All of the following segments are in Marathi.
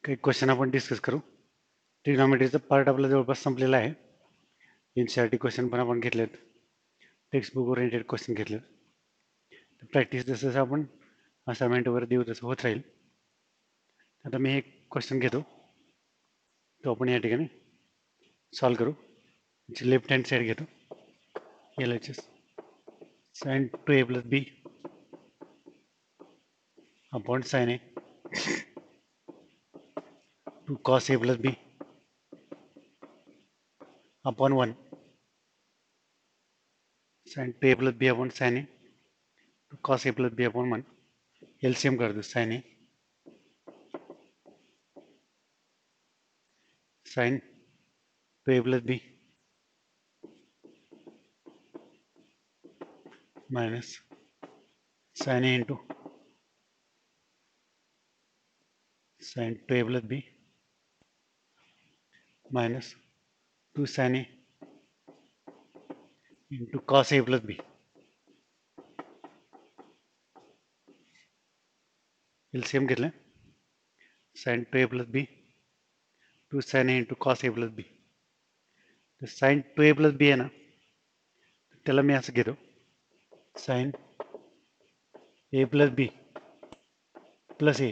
काही क्वेश्चन आपण डिस्कस करू. ट्रिग्नॉमेट्रीचा पार्ट आपला जवळपास संपलेला आहे. NCERT क्वेश्चन पण आपण घेतलेत, टेक्स्टबुक ओरिएंटेड क्वेश्चन घेतलेत. प्रॅक्टिस जसं जसं आपण असाइनमेंटवर देऊ तसं होत राहील. आता मी एक क्वेश्चन घेतो, तो आपण या ठिकाणी सॉल्व करू. लेफ्ट हँड साईड घेतो. LHS sin 2a plus b upon sin a to cos a plus b upon 1 sin 2a plus b upon sin a to cos a plus b upon 1. LCM कर दो. sin a sin 2a plus b minus sin a into sin 2a plus b minus 2 sin a into cos a plus b. LCM घेतलं. sin 2a plus b 2 sin a into cos a plus b. तर sin 2a plus b आहे ना, त्याला मी असं घेतो. sin a plus b plus a.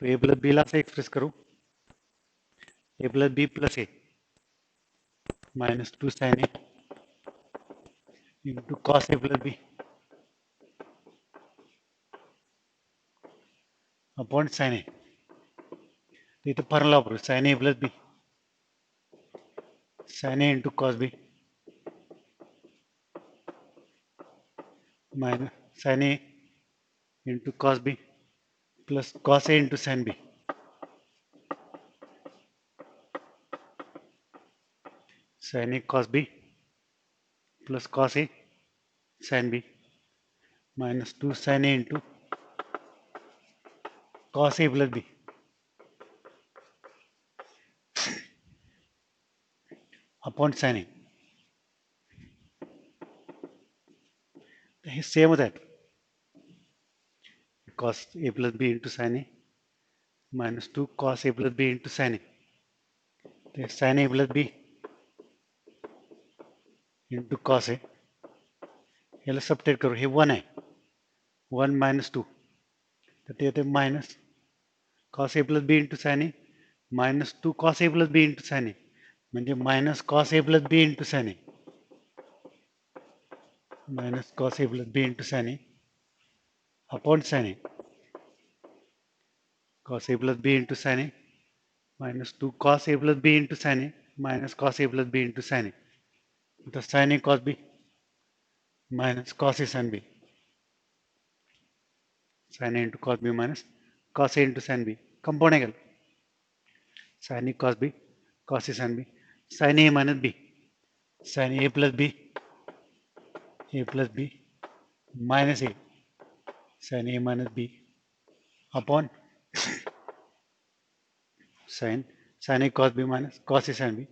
तो a plus b ला असं एक्सप्रेस करू. a plus b plus a minus 2 sin a into cos a plus b upon sin a. तो इथं फॉर्म्युला वापरू. sin a plus b sin a into cos b minus sin a into cos b plus cos a into sin b. sin a cos b plus cos a sin b minus 2 sin a into cos a plus b upon sin a. हे सेमच आहेत. cos a plus b into sin a minus 2 cos a plus b into sin a. तर sin a plus b into cos a याला सबट्रॅक्ट करू. हे 1 आहे. 1 minus 2 तर ते येते minus cos a plus b into sin a minus 2 cos a plus b into sin a म्हणजे minus cos a plus b into sin a minus cos a plus b into sin a upon sin a cos a plus b into sin a minus 2 cos a plus b into sin a minus cos a plus b into sin a. तो sin a cos b minus cos a sin b sin a into cos b minus cos a into sin b compound है. sin a cos b cos a sin b sin a minus b sin a plus b minus a sin a minus b upon sin a cos b minus cos a sin b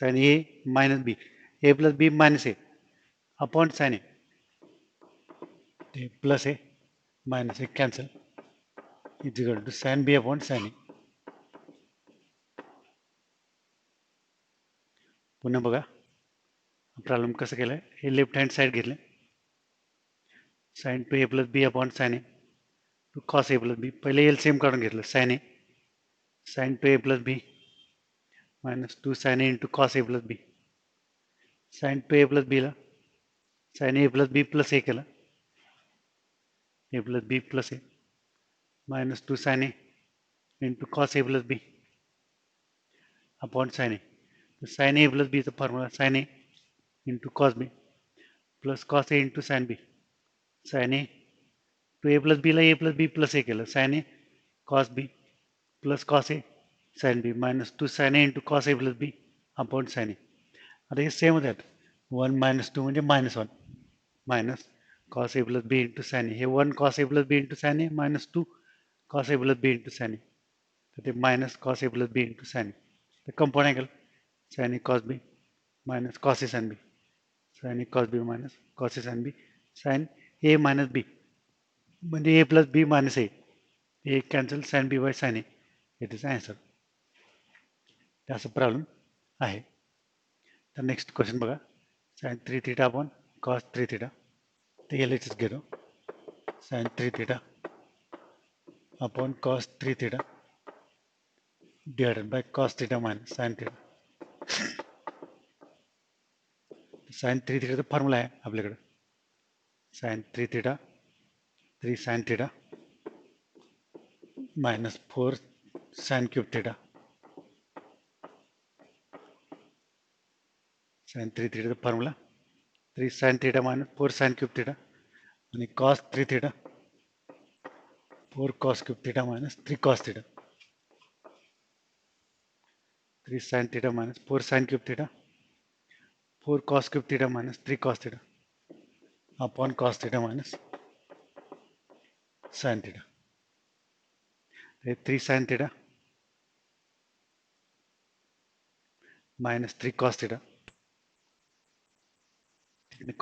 sin a minus b a plus b minus a upon sin a plus a minus a cancel is equal to sin b upon sin a. पुन्हा बघा प्रॉब्लेम कसं केलं. हे लेफ्ट हँड साईड घेतले. sin 2a plus b upon sin a to cos a plus b. पहिले LCM काढून घेतलं. sin 2a plus b minus 2 sin a into cos a plus b sin 2a plus b ला sin a plus b plus a केलं. a plus b plus a minus 2 sin a into cos a plus b upon sin a. तो sin a plus b चा formula sin a into cos b plus cos a into sin b sin a to a plus b ला a plus b plus a केलं. sin a cos b plus cos a sin b minus 2 sin a into cos a plus b upon sin a. आता हे सेम होतात. 1 minus 2 म्हणजे minus 1 minus cos a plus b into sin a. हे 1 cos a plus b into sin a minus 2 cos a plus b into sin a. तर ते minus cos a plus b into sin a. तर कंपाउंड आहे sin a cos b minus cos a sin b. sin a cos b minus cos a sin b sin a minus b म्हणजे a plus b minus a cancel sine b by sine a हे त्याचा आन्सर. असं प्रॉब्लेम आहे. तर नेक्स्ट क्वेश्चन बघा. Sine 3 theta upon cos 3 theta. तर याला इथेच घेतो. Sine 3 theta upon cos 3 theta divided by cos theta minus sine theta. Sine 3 theta formula आहे आपल्याकडे. Sine 3 theta 3 sine theta minus 4 sine cube theta. Sine 3 theta formula 3 sine theta minus 4 sine cube theta आणि cos 3 theta 4 cos cube theta minus 3 cos theta. 3 sin theta minus 4 sin cube theta 4 cos cube theta minus 3 cos theta upon cos theta minus sin theta. 3 sin theta minus 3 cos theta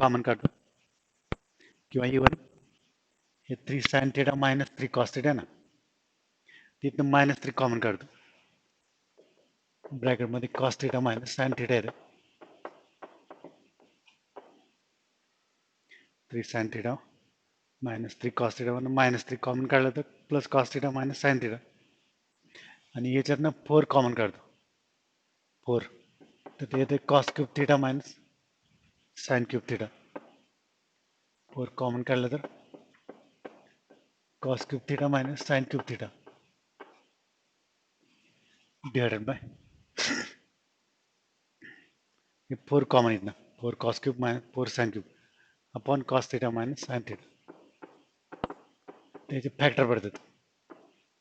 common काढतो किंवा इवन हे 3 sin theta minus 3 cos theta ना तिथनं minus 3 कॉमन काढतो. ब्रॅकेटमध्ये cos theta minus sin theta येतं. 3 sin theta minus 3 cos theta वरनं minus 3 कॉमन काढलं तर plus cos theta minus sin theta आणि याच्यातनं 4 कॉमन काढतो. 4 तर ते येते cos cube theta minus sin cube theta. 4 common काढलं तर cos cube theta minus sin cube theta divided by 4 common इथनं 4 cos cube minus 4 sin cube upon cos theta minus sin theta. त्याचे फॅक्टर पडतात.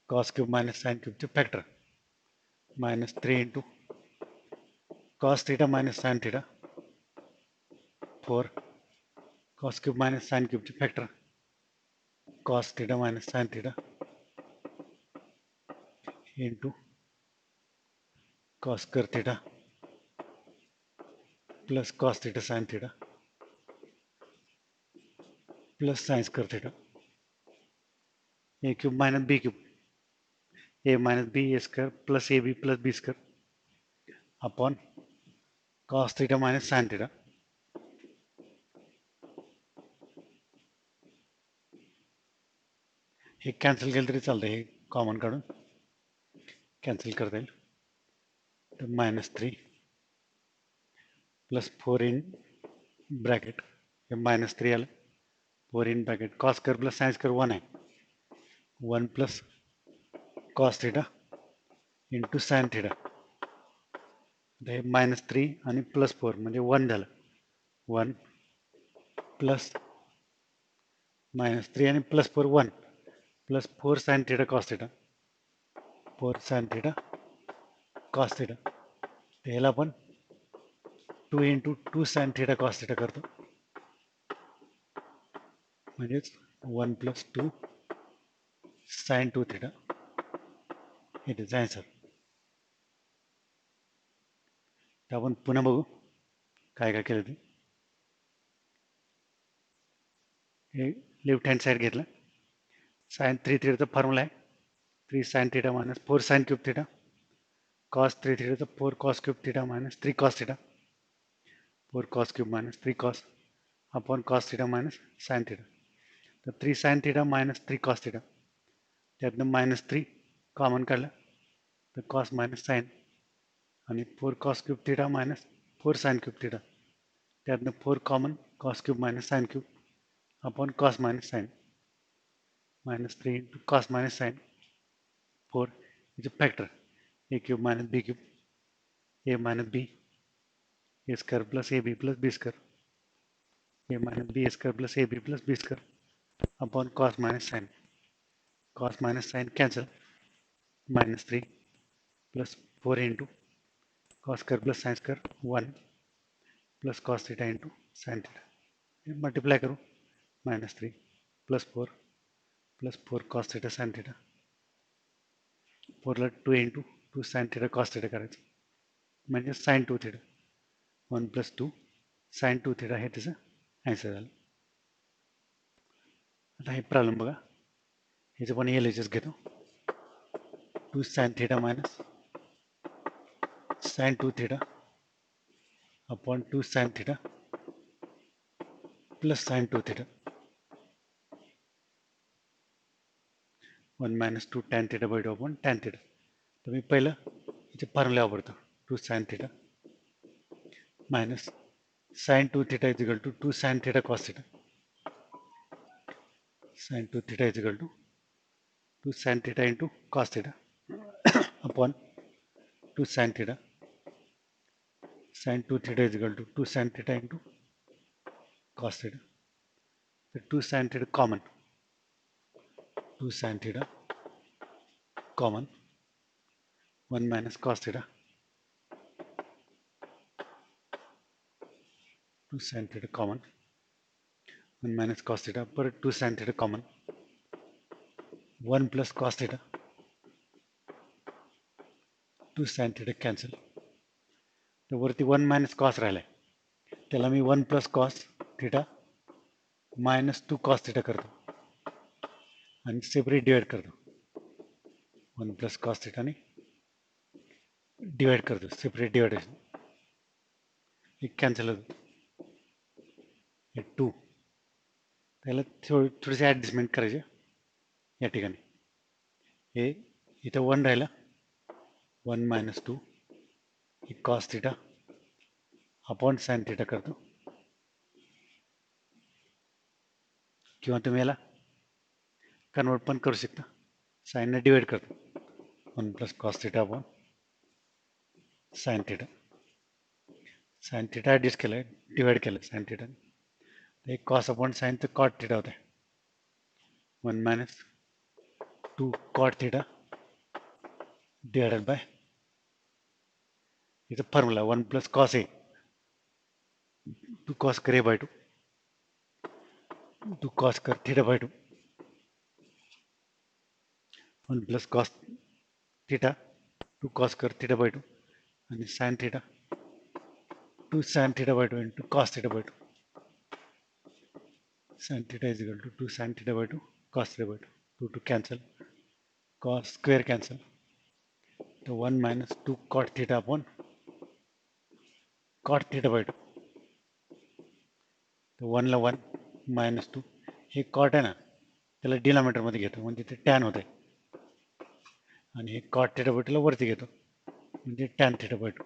cos cube minus sin cube चे factor minus 3 into cos theta minus sin theta 4 cos cube minus sin cube चे factor cos theta minus sin theta into cos square theta plus cos theta sin theta plus sin square theta. A cube minus b cube a minus b a square plus ab plus b square upon cos theta minus sin theta. हे कॅन्सल केलं तरी चालतं. हे कॉमन काढून कॅन्सल करता येईल. तर -3 प्लस 4 इन ब्रॅकेट हे -3 आलं. 4 in bracket cos square plus sine square 1 आहे. 1 plus cos theta into sine theta. हे -3 आणि प्लस 4 म्हणजे 1 झालं. 1 प्लस -3 आणि plus 4 1 plus 4 sign theta cos theta 4 sign theta cos theta. ह्याला आपण 2 into 2 sine theta cos theta करतो म्हणजेच 1 प्लस 2 साइन 2 थिटा हे त्याचं आन्सर. तर आपण पुन्हा बघू काय काय केलं ते. हे लेफ्ट हँड साईड घेतलं. साइन 3 थीटाचा फॉर्म्युला आहे 3 sine theta minus 4 sine cube theta cos 3 थीटाचा 4 cos cube theta minus 3 cos theta 4 cos cube minus 3 cos upon cos theta minus sine theta. तर 3 sine theta minus 3 cos theta त्यातनं -3 कॉमन काढलं तर कॉस मायनस साइन आणि 4 cos cube theta minus 4 sine cube theta त्यातनं 4 common cos cube minus sine cube upon cos minus sine -3 into cos minus sine 4 is a factor a cube minus b cube a minus b a square plus ab plus b square a minus b square plus ab plus b square upon cos minus sin cancel -3 plus 4 into cos square plus sin square 1 plus cos theta into sin theta. Multiply करूँ -3 plus 4 plus 4 cos theta sin theta 4ला 2 into 2 sine theta cos theta करायचं म्हणजे sine 2 theta 1 plus 2 sine 2 theta हे त्याचं आन्सर झालं. आता हे प्रॉब्लेम बघा. ह्याचं पण एल एच एस घेतो. 2 sin theta minus sin 2 theta upon 2 sin theta plus sin 2 theta 1 minus 2 tan theta by 2 upon tan theta. तर मी पहिलं इथे फॉर्म्युला वापरतो. 2 sin theta minus sin 2 theta is equal to 2 sin theta cos theta. Sin 2 theta is equal to 2 sin theta into cos theta upon 2 sin theta. Sin 2 theta is equal to 2 sin theta into cos theta. The 2 sin theta common. 2 sin theta common. 1 minus cos theta. 2 sin theta common. 1 minus cos theta per 2 sin theta common. 1 plus cos theta. 2 sin theta cancel. तर वरती 1 minus cos राहिलाय. त्याला मी 1 plus cos theta minus 2 cos theta करतो आणि सेपरेट डिवाइड करतो. 1 plus cos theta ने डिवाइड करतो. सेपरेट डिवाइडेशन हे कॅन्सल होतं. हे 2 त्याला थोडेसे ॲडजस्टमेंट करायचे या ठिकाणी. हे इथं 1 राहिलं. 1 minus 2 ही cos theta upon sin theta करतो. किंवा तुम्ही याला कन्वर्ट पण करू शकता. साईनने डिवाइड करतो. 1 plus cos theta upon sine theta. Sine theta adjust केलं डिवाइड केलं साइन थिटा. एक कॉस अपॉन साइन तर कॉट थिटा होता है. 1 minus 2 cot theta divided by इथं formula 1 plus cos A 2 cos कर ए बाय 2 2 कॉस कर theta by 2 1 plus cos theta 2 cos कर थिटा बाय 2 आणि sine theta 2 sin theta by 2 into cos theta by 2. Sin theta is equal to 2 sin theta by 2 cos theta by 2. 2 to cancel. Cos square cancel. So 1 minus 2 cot theta upon cot theta by 2. तो 1 ला 1 minus 2 हे cot आहे ना त्याला डिनॉमिनेटर मध्ये घेतो म्हणजे ते tan होते आणि हे cot theta by 2 ला वरती घेतो म्हणजे tan theta by 2.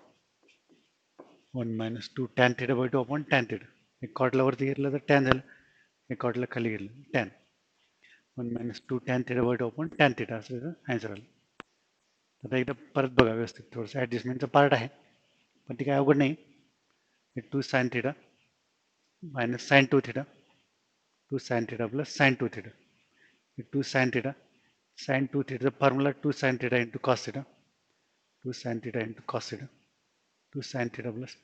1 minus 2 tan theta by 2 upon tan theta. हे कॉटला वरती घेतलं तर tan झालं. हे कॉटला खाली घेतलं tan. 1 minus 2 tan theta by 2 upon tan theta असं आन्सर आलं. आता एकदा परत बघा व्यवस्थित. थोडंसं ॲडजस्टमेंटचा पार्ट आहे पण ते काय अवघड नाही. 2 sin theta minus sin 2 theta 2 sin theta plus sin 2 theta 2 sin theta sin 2 theta formula 2 sin theta into cos theta 2 sin theta into cos theta 2 sin theta plus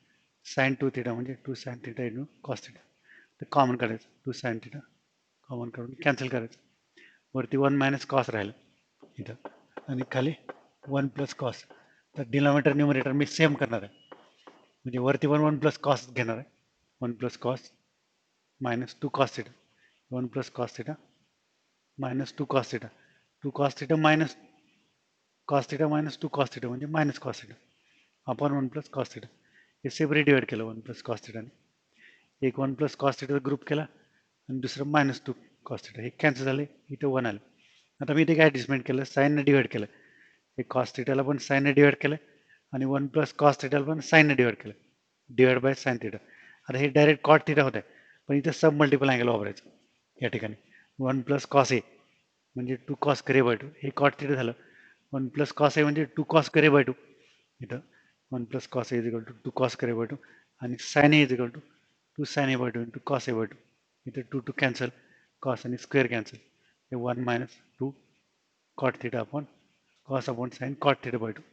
sin 2 theta म्हणजे 2 sin theta into cos theta. तर कॉमन करायचं 2 sin theta कॉमन करून कॅन्सल करायचं. वरती 1 मायनस कॉस राहिलं इथं आणि खाली 1 प्लस कॉस. तर डिनॉमिनेटर न्यूमरेटर मी सेम करणार आहे म्हणजे वरती 1 प्लस कॉस घेणार आहे. 1 plus cos minus 2 cos theta 1 plus cos theta minus 2 cos theta 2 cos theta minus cos theta minus 2 cos theta म्हणजे minus cos theta upon 1 plus cos theta. हे सेपरेट डिवाइड केलं 1 प्लस कॉस थिटाने. एक 1 प्लस कॉस थिटाचा ग्रुप केला आणि दुसरं मायनस 2 कॉस थिटा. हे कॅन्सल झाले. इथं 1 आलं. आता मी इथे काय ॲडजस्टमेंट केलं साईनने डिवाइड केलं. हे कॉस थिटाला पण साईनने डिवाइड केलं आणि 1 प्लस कॉस थिटाला पण साईनने डिवाइड केलं. Divide by sine theta. आता हे डायरेक्ट कॉट थिटा होत आहे पण इथं सब मल्टिपल अँगल वापरायचं या ठिकाणी. 1 प्लस कॉस ए म्हणजे 2 कॉस करे बाय 2 हे कॉट थिटा झालं. 1 प्लस कॉस ए म्हणजे 2 कॉस करे बाय 2 इथं 1 plus cos A is equal to 2 cos करे बाय 2 आणि sine A is equal to 2 sin a by 2 into cos a by 2. इथं 2 to cancel cos आणि स्क्वेअर कॅन्सल. हे 1 minus 2 cot theta upon cos upon sin cot theta by 2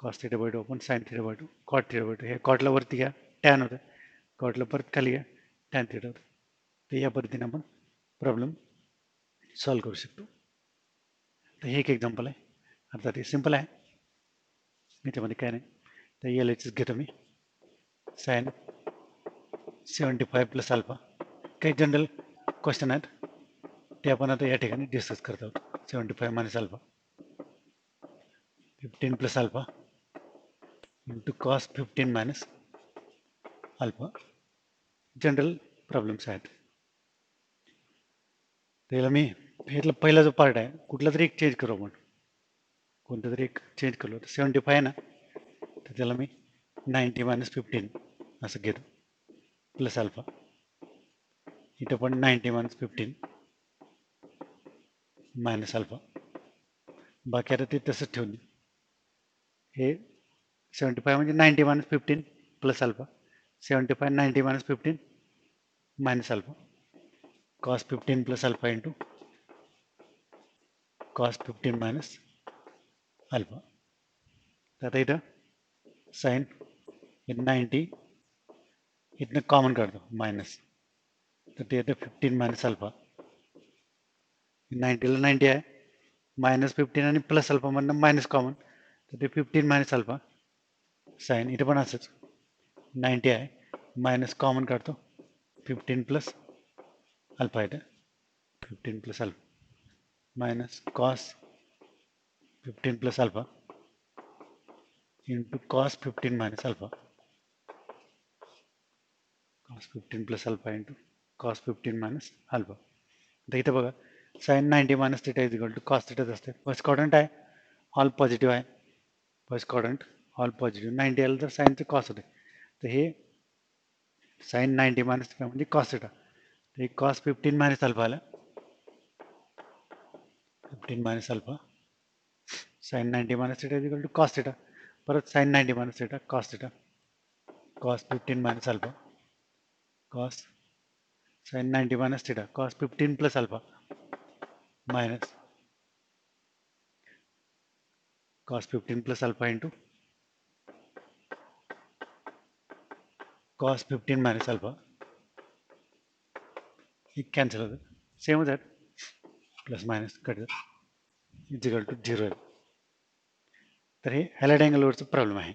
cos theta by 2 upon sin theta by 2 cot theta by 2. हे कॉटला वरती घ्या tan होतं. कॉटला परत खाली घ्या tan theta होतं. तर या पद्धतीने आपण प्रॉब्लेम सॉल्व करू शकतो. तर हे एक एक्झाम्पल आहे. अर्थात हे सिम्पल आहे याच्यामध्ये काय नाही. तर एल एच घेतो मी sin 75 प्लस अल्फा. काही जनरल क्वेश्चन आहेत ते आपण आता या ठिकाणी डिस्कस करत आहोत. 75 minus alpha, 15 plus alpha into cos 15 minus alpha. General problems आहेत. त्याला मी ह्यातला पहिला जो पार्ट आहे कुठला तरी एक चेंज करू आपण, कोणतं तरी एक चेंज करू. तर 75 आहे ना, तर त्याला मी 90 मायनस 15 असं घेतो प्लस अल्फा. इथं पण 90 मायनस 15 मायनस अल्फा. बाकी आता ते तसंच ठेवून हे 75 म्हणजे 90 minus 15 plus alpha, 75 90 minus 15 minus alpha, cos 15 plus alpha into cos 15 minus alpha. आता इथं साइन 90 इथनं कॉमन कर दो मायनस, तर ते येतं 15 मायनस अल्फा. 90ला 90 आहे, मायनस 15 आणि प्लस अल्फा मधनं मायनस कॉमन, तर ते 15 मायनस अल्फा. साइन इथं पण असंच 90 आहे, मायनस कॉमन काढतो, 15 प्लस अल्फा येतं, 15 plus alpha minus cos 15 plus alpha into cos 15 minus alpha, cos 15 plus alpha into cos 15 minus alpha. आता इथं बघा sin 90 minus theta is equal to cos theta असते. फर्स्ट क्वाड्रंट आहे, ऑल पॉझिटिव्ह आहे, फर्स्ट क्वाड्रंट ऑल पॉझिटिव्ह. 90 आलं तर साईनचं कॉस होते, तर हे साइन 90 मायनस थीटा म्हणजे कॉस थीटा, तर हे cos 15 मायनस अल्फा आलं, 15 minus alpha sin 90 minus theta is equal to cos theta, परत sin 90 minus theta cos theta, cos 15 minus alpha cos sin 90 minus theta cos 15 plus alpha minus cos 15 plus alpha into cos 15 minus alpha. हे कॅन्सल होतं, सेमच आहेत, plus minus cut is equal to 0 आहे. तर हे हॅलाइड अँगलवरचं प्रॉब्लेम आहे.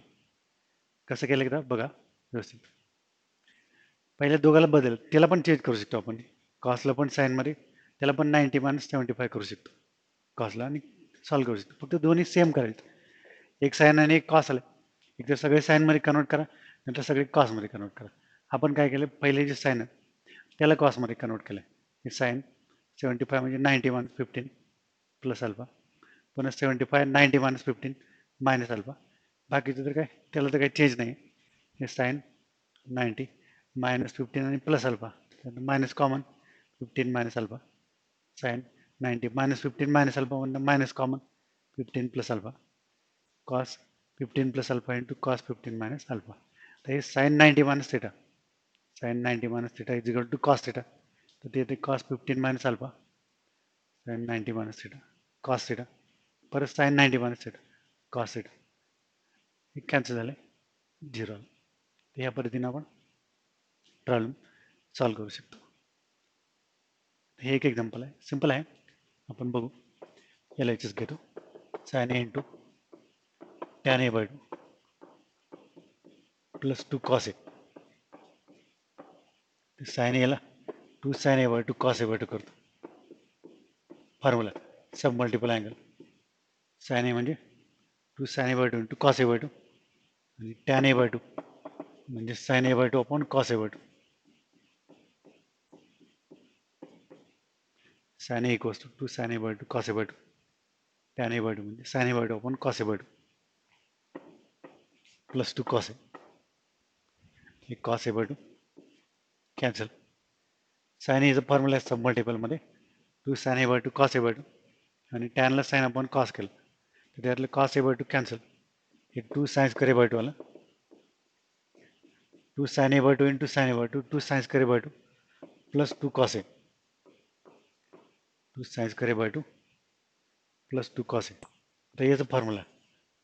कसं केलं एकदा बघा व्यवस्थित. पहिल्या दोघाला बदल, त्याला पण चेंज करू शकतो आपण, कॉसला पण साईनमध्ये त्याला पण 90 मायनस 75 करू शकतो कॉसला, आणि सॉल्व करू शकतो. फक्त दोन्ही सेम करायचं, एक साईन आणि एक कॉस आले, एकदा सगळे साईनमध्ये कन्वर्ट करा, नंतर सगळे कॉसमध्ये कन्वर्ट करा. आपण काय केलं, पहिले जे साईन आहे त्याला कॉसमध्ये कन्वर्ट केलं. हे साईन 75 म्हणजे 90 मायनस 15 प्लस अल्फा, पुन्हा 75 90 मायनस 15 मायनस अल्फा. बाकीचं तर काय, त्याला तर काही चेंज नाही. हे साईन 90 मायनस 15 आणि plus alpha, minus common 15 minus alpha, sine 90 minus 15 minus alpha म्हणजे minus common 15 plus alpha, cos 15 plus alpha into cos 15 minus alpha. तर हे sine 90 minus theta, sine 90 minus theta is equal to cos theta, तर ते येते cos 15 minus alpha sine 90 minus theta cos theta, परत sine 90 minus theta cos theta, हे कॅन्सल झाले, 0 आलं. तर ह्या पद्धतीने आपण प्रॉब्लेम सॉल्व करू शकतो. हे एक एक्झाम्पल आहे, सिंपल आहे, आपण बघू. याला एचच घेतो, sine A into tan A by 2 plus 2 cos A, sine एला 2 sine A by 2 cos A by 2 करतो. Formula submultiple angle, sine A म्हणजे 2 sine A by 2 into cos A by 2 आणि टॅन ए बाय 2 म्हणजे sine A by 2 upon cos A by 2. Sine A equals to 2 sine A by 2 cos A by 2, tan A by 2 म्हणजे sine A by 2 upon cos A by 2 plus 2 cos ए, हे cos A by 2 cancel. Sign एचं फॉर्म्युला आहे सब मल्टिपलमध्ये 2 sine A by 2 cos A by 2 आणि टॅनला साइन अपॉन कॉस केलं, तर त्यातलं कॉस ए बाय 2 कॅन्सल, हे 2 साइन स्क्वेअर ए बाय 2 आलं, 2 sine A by 2 into sine A by 2 2 sine square A by 2 plus 2 cos A, 2 sine square A by 2 plus 2 cos A. तर याचं formula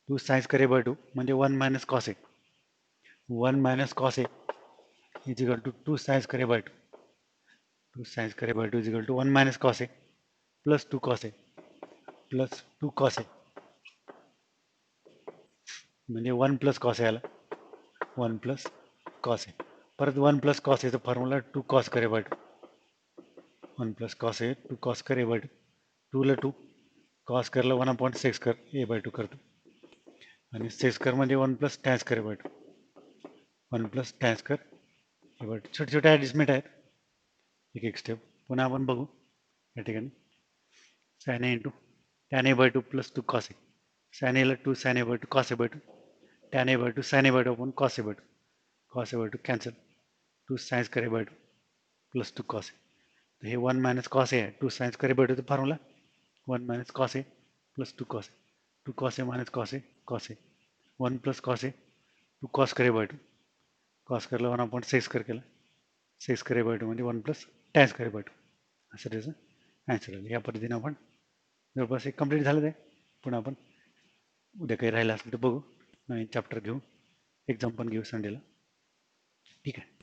2 sine square A by 2 म्हणजे 1 minus cos A, 1 minus cos A is equal to 2 sine square A by 2, 2 sine square A by 2 is equal to 1 minus cos A plus 2 cos A plus 2 cos ए, म्हणजे 1 प्लस कॉस ए आला, 1 प्लस कॉस ए, परत 1 प्लस कॉस एचा formula 2 cos square A by 2, 1 plus cos A 2 cos square A by 2, 2ला 2 cos स्क्वेअरला 1 sec square A by 2 करतो आणि सेक स्क्वेअर म्हणजे 1 plus tan square A by 2 1 plus tan square A by 2 छोटे छोटे ॲडजस्टमेंट आहेत एक एक स्टेप पुन्हा आपण बघू या ठिकाणी sign A into tan A by 2 plus 2 cos A sine एला 2 sine A by 2 cos A by 2 tan A by 2 sine A by 2 आपण cos A by 2 cos A by 2 cancel 2 sine square A by 2 plus 2 cos A तर हे 1 मायनस कॉस ए आहे 2 sine square A by 2 formula 1 minus cos A plus 2 cos A 2 cos A minus cos A 1 plus cos A 2 cos square A by 2 cos स्क्वेअरला 1 sec square केला सेक स्क्वेअर ए बाय 2 म्हणजे 1 plus tan square A by 2 असं त्याचं ॲन्सर आलं या पद्धतीने आपण जवळपास एक कंप्लीट झालं आहे पुन्हा आपण उद्या काही राहिलं असेल तर बघू नवीन चॅप्टर घेऊ एक्झाम पण घेऊ संडेला ठीक आहे